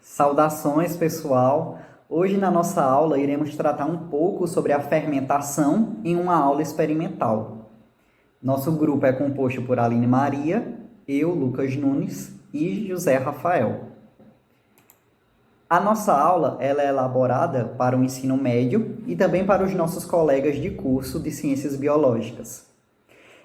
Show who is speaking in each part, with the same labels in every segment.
Speaker 1: Saudações, pessoal! Hoje na nossa aula iremos tratar um pouco sobre a fermentação em uma aula experimental. Nosso grupo é composto por Aline Maria, eu, Lucas Nunes e José Rafael. A nossa aula ela é elaborada para o ensino médio e também para os nossos colegas de curso de Ciências Biológicas.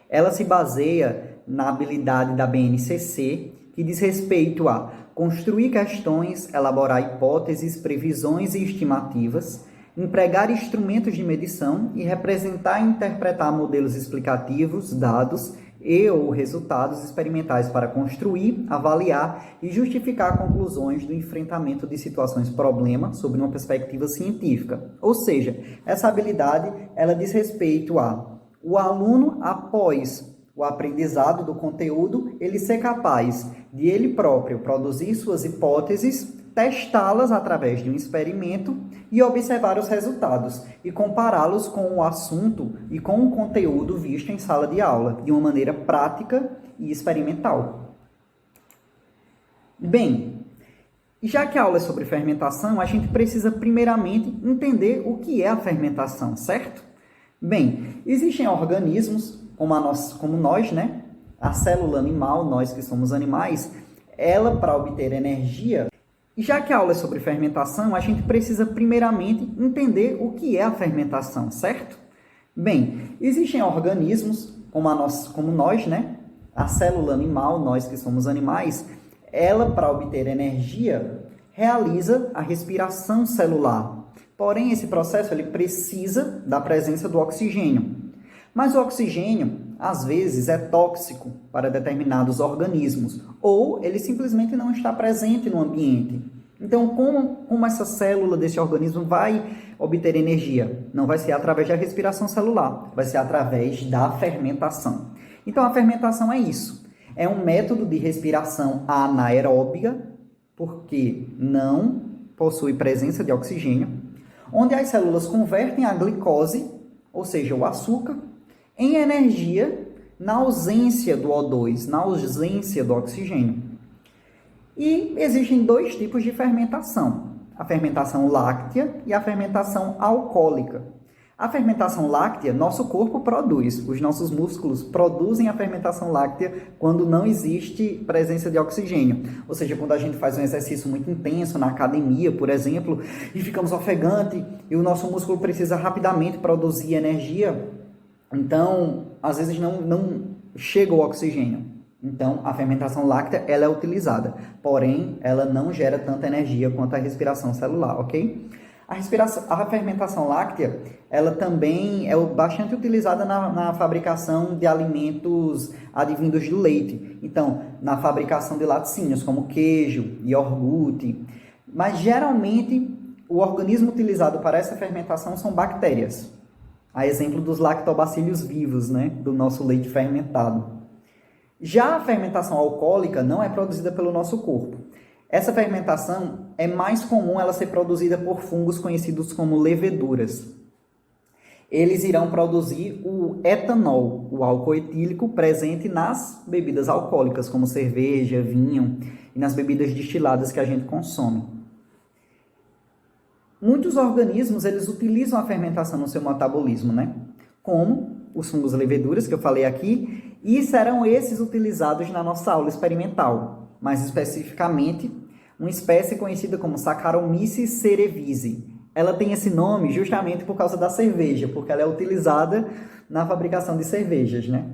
Speaker 1: Ela se baseia na habilidade da BNCC, que diz respeito a construir questões, elaborar hipóteses, previsões e estimativas, empregar instrumentos de medição e representar e interpretar modelos explicativos, dados e ou resultados experimentais para construir, avaliar e justificar conclusões do enfrentamento de situações problema sob uma perspectiva científica. Ou seja, essa habilidade ela diz respeito a o aluno, após o aprendizado do conteúdo, ele ser capaz de ele próprio produzir suas hipóteses, testá-las através de um experimento e observar os resultados e compará-los com o assunto e com o conteúdo visto em sala de aula, de uma maneira prática e experimental. Bem, já que a aula é sobre fermentação, a gente precisa primeiramente entender o que é a fermentação, certo? Bem, existem organismos como nós, né? A célula animal, nós que somos animais, ela para obter energia. E já que a aula é sobre fermentação, a gente precisa primeiramente entender o que é a fermentação, certo? Bem, existem organismos como nós, né? A célula animal, nós que somos animais, ela para obter energia realiza a respiração celular. Porém, esse processo ele precisa da presença do oxigênio. Mas o oxigênio, às vezes, é tóxico para determinados organismos, ou ele simplesmente não está presente no ambiente. Então, como essa célula desse organismo vai obter energia? Não vai ser através da respiração celular, vai ser através da fermentação. Então, a fermentação é isso. É um método de respiração anaeróbica, porque não possui presença de oxigênio, onde as células convertem a glicose, ou seja, o açúcar, em energia na ausência do O2, na ausência do oxigênio. E existem dois tipos de fermentação, a fermentação láctea e a fermentação alcoólica. A fermentação láctea, nosso corpo produz, os nossos músculos produzem a fermentação láctea quando não existe presença de oxigênio. Ou seja, quando a gente faz um exercício muito intenso na academia, por exemplo, e ficamos ofegantes e o nosso músculo precisa rapidamente produzir energia, então, às vezes não chega o oxigênio. Então, a fermentação láctea ela é utilizada, porém, ela não gera tanta energia quanto a respiração celular, ok? A fermentação láctea, ela também é bastante utilizada na fabricação de alimentos advindos do leite. Então, na fabricação de laticínios, como queijo, iogurte. Mas, geralmente, o organismo utilizado para essa fermentação são bactérias. A exemplo dos lactobacilos vivos, né, do nosso leite fermentado. Já a fermentação alcoólica não é produzida pelo nosso corpo. Essa fermentação é mais comum ela ser produzida por fungos conhecidos como leveduras. Eles irão produzir o etanol, o álcool etílico, presente nas bebidas alcoólicas, como cerveja, vinho e nas bebidas destiladas que a gente consome. Muitos organismos eles utilizam a fermentação no seu metabolismo, né? Como os fungos leveduras, que eu falei aqui, e serão esses utilizados na nossa aula experimental. Mais especificamente, uma espécie conhecida como Saccharomyces cerevisiae. Ela tem esse nome justamente por causa da cerveja, porque ela é utilizada na fabricação de cervejas, né?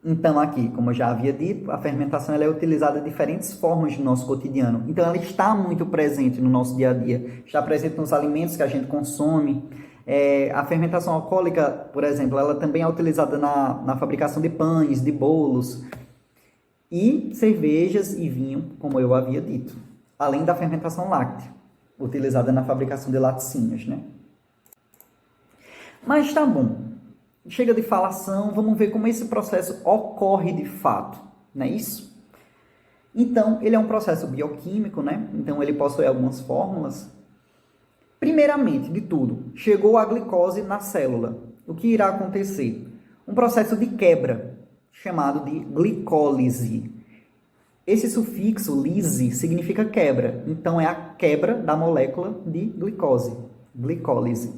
Speaker 1: Então, aqui, como eu já havia dito, a fermentação ela é utilizada de diferentes formas no nosso cotidiano. Então, ela está muito presente no nosso dia a dia. Está presente nos alimentos que a gente consome. A fermentação alcoólica, por exemplo, ela também é utilizada na fabricação de pães, de bolos, e cervejas e vinho, como eu havia dito. Além da fermentação láctea, utilizada na fabricação de laticínios, né? Mas tá bom. Chega de falação, vamos ver como esse processo ocorre de fato, não é isso? Então, ele é um processo bioquímico, né? Então, ele possui algumas fórmulas. Primeiramente, de tudo, chegou a glicose na célula. O que irá acontecer? Um processo de quebra, chamado de glicólise. Esse sufixo lise significa quebra, então é a quebra da molécula de glicose, glicólise.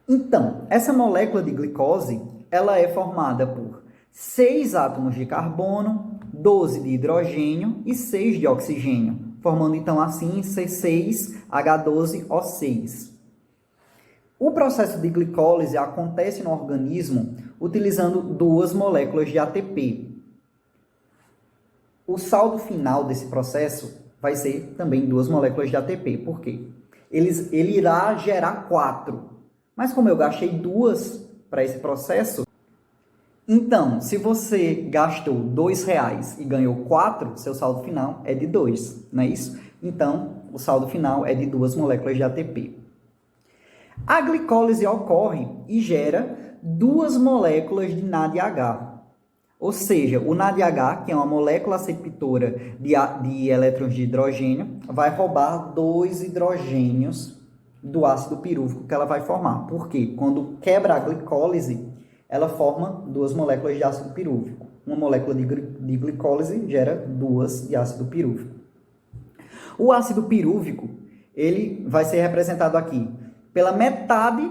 Speaker 1: Então, essa molécula de glicose, ela é formada por 6 átomos de carbono, 12 de hidrogênio e 6 de oxigênio, formando então assim C6H12O6. O processo de glicólise acontece no organismo utilizando 2 moléculas de ATP. O saldo final desse processo vai ser também 2 moléculas de ATP. Por quê? Ele irá gerar 4. Mas como eu gastei 2 para esse processo, então, se você gastou R$2 e ganhou 4, seu saldo final é de 2, não é isso? Então, o saldo final é de 2 moléculas de ATP. A glicólise ocorre e gera 2 moléculas de NADH. Ou seja, o NADH, que é uma molécula aceptora de elétrons de hidrogênio, vai roubar 2 hidrogênios do ácido pirúvico que ela vai formar. Por quê? Quando quebra a glicólise, ela forma 2 moléculas de ácido pirúvico. Uma molécula de glicólise gera 2 de ácido pirúvico. O ácido pirúvico, ele vai ser representado aqui pela metade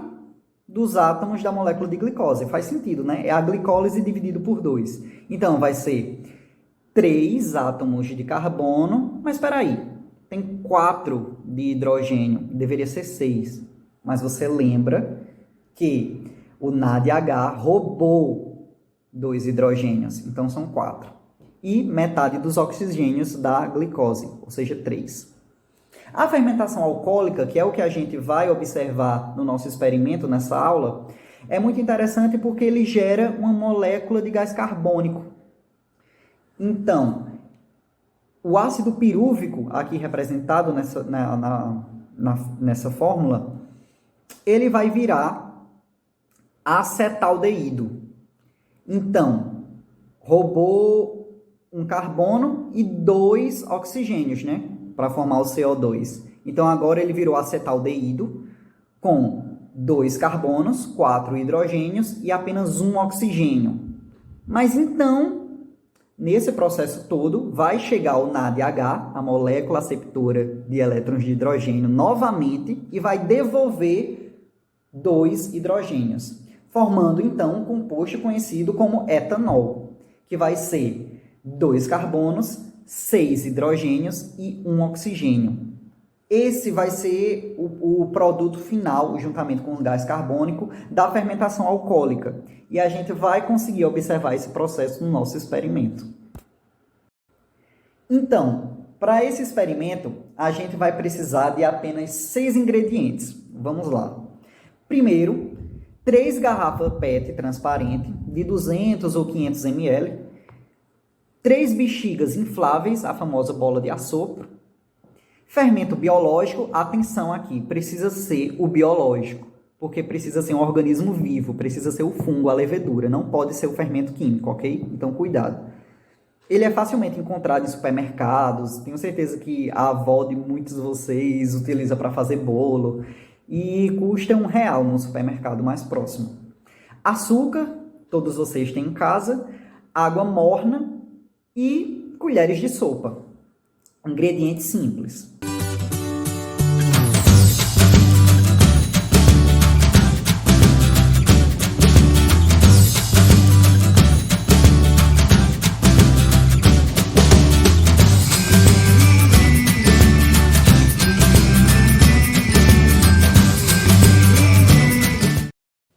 Speaker 1: dos átomos da molécula de glicose. Faz sentido, né? É a glicólise dividido por 2. Então, vai ser 3 átomos de carbono, mas espera aí, tem 4 de hidrogênio, deveria ser 6. Mas você lembra que o NADH roubou 2 hidrogênios, então são 4. E metade dos oxigênios da glicose, ou seja, 3. A fermentação alcoólica, que é o que a gente vai observar no nosso experimento, nessa aula, é muito interessante porque ele gera uma molécula de gás carbônico. Então, o ácido pirúvico, aqui representado nessa fórmula, ele vai virar acetaldeído. Então, roubou um carbono e 2 oxigênios, né? Para formar o CO2. Então, agora ele virou acetaldeído com 2 carbonos, 4 hidrogênios e apenas 1 oxigênio. Mas então, nesse processo todo, vai chegar o NADH, a molécula aceptora de elétrons de hidrogênio, novamente e vai devolver 2 hidrogênios, formando então um composto conhecido como etanol, que vai ser 2 carbonos, 6 hidrogênios e 1 oxigênio. Esse vai ser o produto final, juntamente com o gás carbônico, da fermentação alcoólica. E a gente vai conseguir observar esse processo no nosso experimento. Então, para esse experimento, a gente vai precisar de apenas 6 ingredientes. Vamos lá. Primeiro, 3 garrafas PET transparente de 200 ou 500 ml, 3 bexigas infláveis, a famosa bola de assopro, fermento biológico, atenção aqui, precisa ser o biológico, porque precisa ser um organismo vivo, precisa ser o fungo, a levedura, não pode ser o fermento químico, ok? Então, cuidado. Ele é facilmente encontrado em supermercados, tenho certeza que a avó de muitos de vocês utiliza para fazer bolo, e custa R$1 no supermercado mais próximo. Açúcar, todos vocês têm em casa, água morna, e colheres de sopa. Ingredientes simples.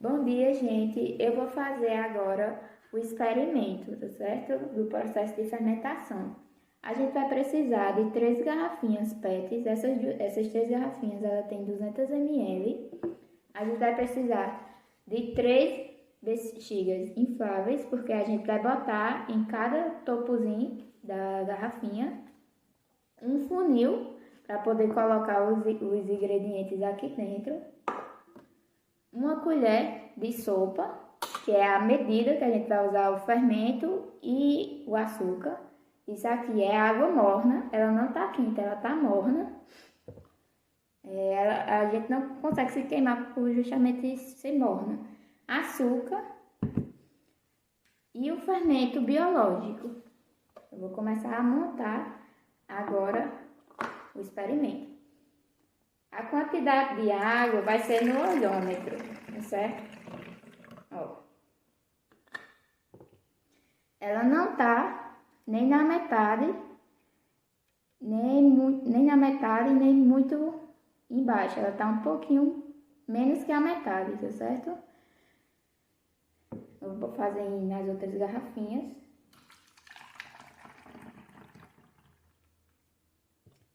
Speaker 2: Bom dia, gente. Eu vou fazer agora o experimento, tá certo? Do processo de fermentação. A gente vai precisar de 3 garrafinhas PET. Essas 3 garrafinhas, ela tem 200 ml. A gente vai precisar de 3 bexigas infláveis, porque a gente vai botar em cada topozinho da garrafinha um funil para poder colocar os ingredientes aqui dentro. Uma colher de sopa, que é a medida que a gente vai usar o fermento e o açúcar. Isso aqui é água morna, ela não tá quente, ela tá morna. A gente não consegue se queimar por justamente ser morna. Açúcar e o fermento biológico. Eu vou começar a montar agora o experimento. A quantidade de água vai ser no olhômetro, tá certo? Ó. Ela não tá nem na metade, nem na metade, nem muito embaixo. Ela tá um pouquinho menos que a metade, tá certo? Eu vou fazer nas outras garrafinhas.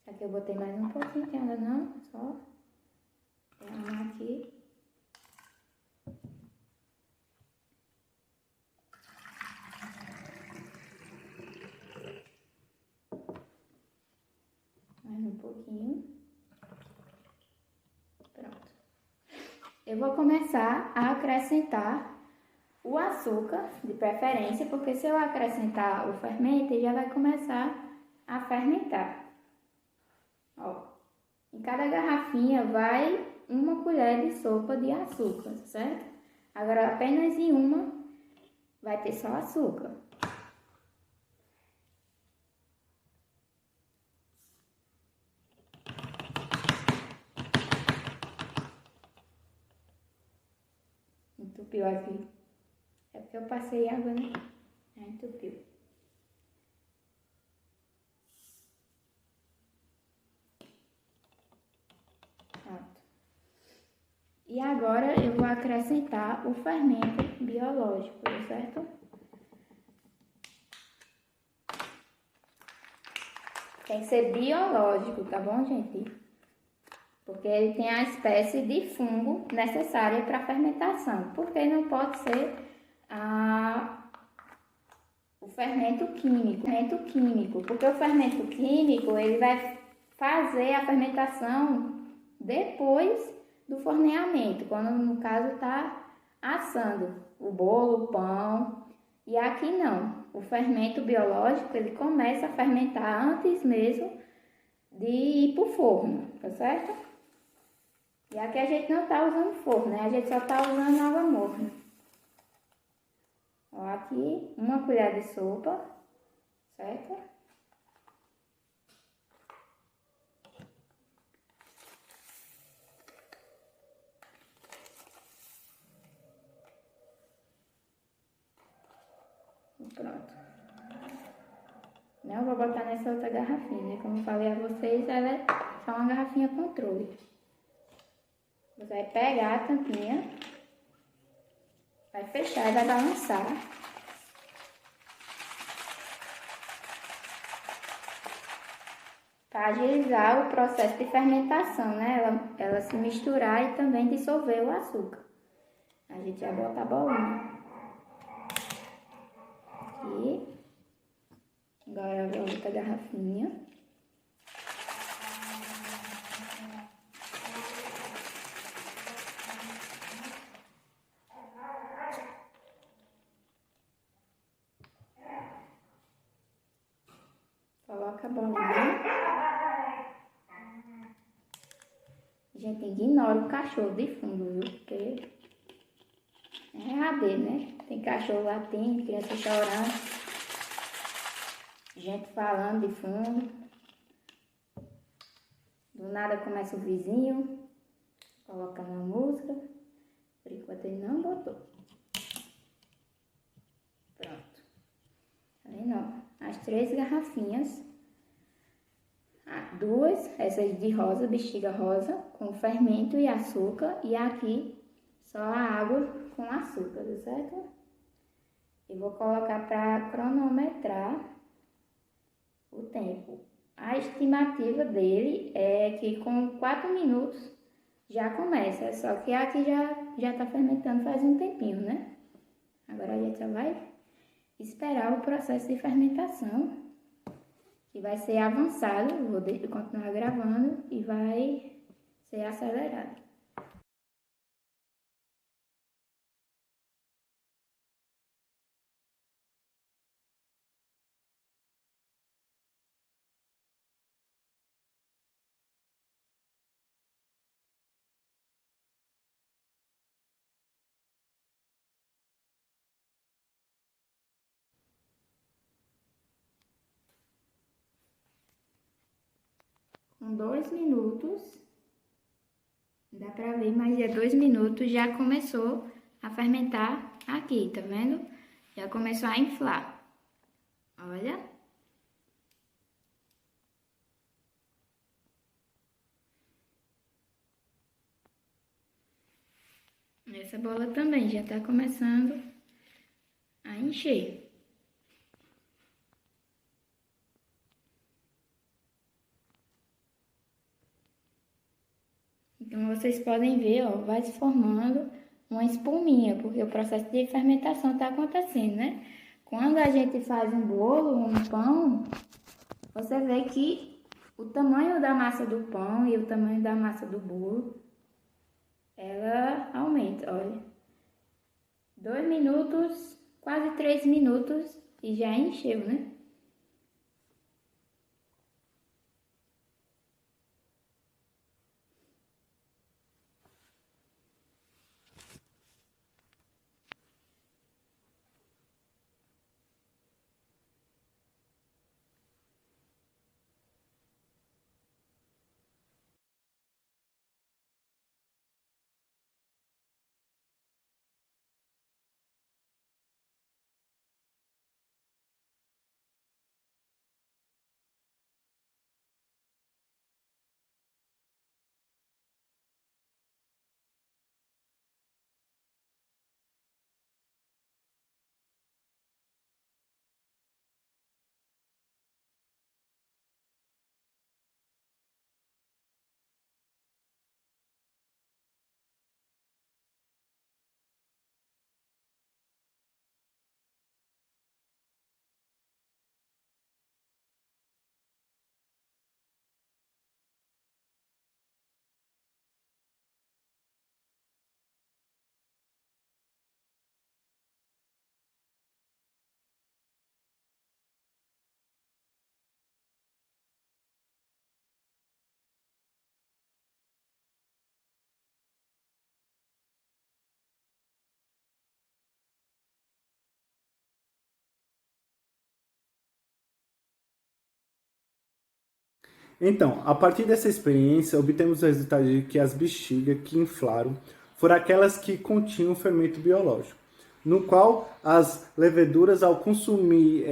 Speaker 2: Aqui eu botei mais um pouquinho, que ainda não, só derramar aqui. Mais um pouquinho. Pronto. Eu vou começar a acrescentar o açúcar, de preferência, porque se eu acrescentar o fermento, ele já vai começar a fermentar. Ó, em cada garrafinha vai uma colher de sopa de açúcar, certo? Agora, apenas em uma vai ter só açúcar. Entupiu aqui. É porque eu passei água, né? Entupiu. Pronto. E agora eu vou acrescentar o fermento biológico, certo? Tem que ser biológico, tá bom, gente? Porque ele tem a espécie de fungo necessária para a fermentação. Porque não pode ser o fermento químico. Porque o fermento químico, ele vai fazer a fermentação depois do forneamento, quando no caso está assando o bolo, o pão. E aqui não, o fermento biológico ele começa a fermentar antes mesmo de ir para o forno, tá certo? E aqui a gente não está usando forno, né? A gente só está usando água morna. Ó, aqui uma colher de sopa, certo? Pronto. Não vou botar nessa outra garrafinha, né? Como eu falei a vocês, ela é só uma garrafinha controle. Você vai pegar a tampinha, vai fechar e vai balançar. Para agilizar o processo de fermentação, né? Ela se misturar e também dissolver o açúcar. A gente já bota a bolinha. Aqui. Agora a outra garrafinha. Coloca a bolinha. Gente, ignora o cachorro de fundo, viu? Porque é AD, né? Tem cachorro latindo, criança chorando. Gente falando de fundo. Do nada começa o vizinho colocando a música. Por enquanto ele não botou. Pronto. Tá vendo, ó? As 3 garrafinhas. Duas, essas de rosa, bexiga rosa, com fermento e açúcar. E aqui só a água com açúcar, tá certo? E vou colocar para cronometrar o tempo. A estimativa dele é que com 4 minutos já começa. Só que aqui já tá fermentando faz um tempinho, né? Agora a gente só vai esperar o processo de fermentação, que vai ser avançado. Vou continuar gravando e vai ser acelerado. São 2 minutos. Dá pra ver, mas 2 minutos já começou a fermentar aqui, tá vendo? Já começou a inflar. Olha. Essa bola também já tá começando a encher. Então, vocês podem ver, ó, vai se formando uma espuminha, porque o processo de fermentação está acontecendo, né? Quando a gente faz um bolo, um pão, você vê que o tamanho da massa do pão e o tamanho da massa do bolo, ela aumenta, olha. 2 minutos, quase 3 minutos e já encheu, né?
Speaker 3: Então, a partir dessa experiência, obtemos o resultado de que as bexigas que inflaram foram aquelas que continham fermento biológico, no qual as leveduras, ao consumir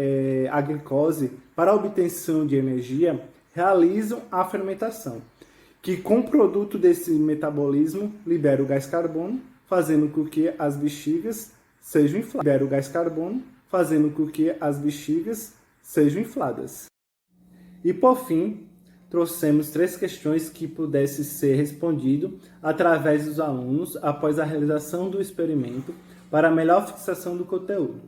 Speaker 3: a glicose para a obtenção de energia, realizam a fermentação, que com o produto desse metabolismo libera o gás carbono, fazendo com que as bexigas sejam infladas. Libera o gás carbono, fazendo com que as bexigas sejam infladas. E por fim, trouxemos 3 questões que pudessem ser respondidas através dos alunos após a realização do experimento para a melhor fixação do conteúdo.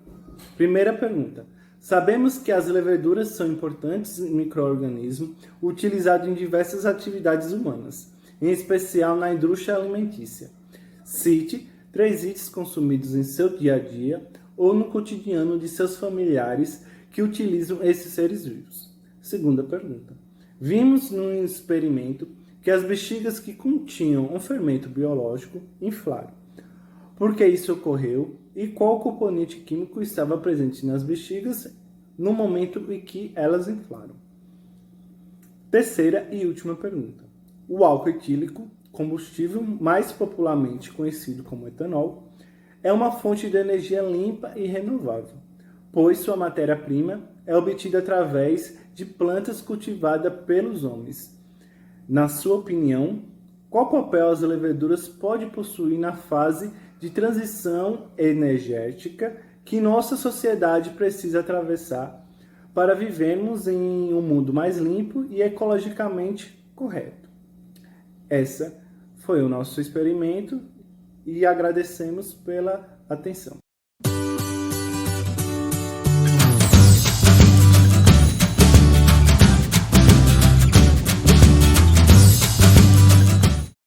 Speaker 3: Primeira pergunta. Sabemos que as leveduras são importantes micro-organismos utilizados em diversas atividades humanas, em especial na indústria alimentícia. Cite 3 itens consumidos em seu dia a dia ou no cotidiano de seus familiares que utilizam esses seres vivos. Segunda pergunta. Vimos no experimento que as bexigas que continham um fermento biológico inflaram. Por que isso ocorreu e qual componente químico estava presente nas bexigas no momento em que elas inflaram? Terceira e última pergunta. O álcool etílico, combustível mais popularmente conhecido como etanol, é uma fonte de energia limpa e renovável, pois sua matéria-prima é obtida através de plantas cultivadas pelos homens. Na sua opinião, qual papel as leveduras podem possuir na fase de transição energética que nossa sociedade precisa atravessar para vivermos em um mundo mais limpo e ecologicamente correto? Esse foi o nosso experimento e agradecemos pela atenção.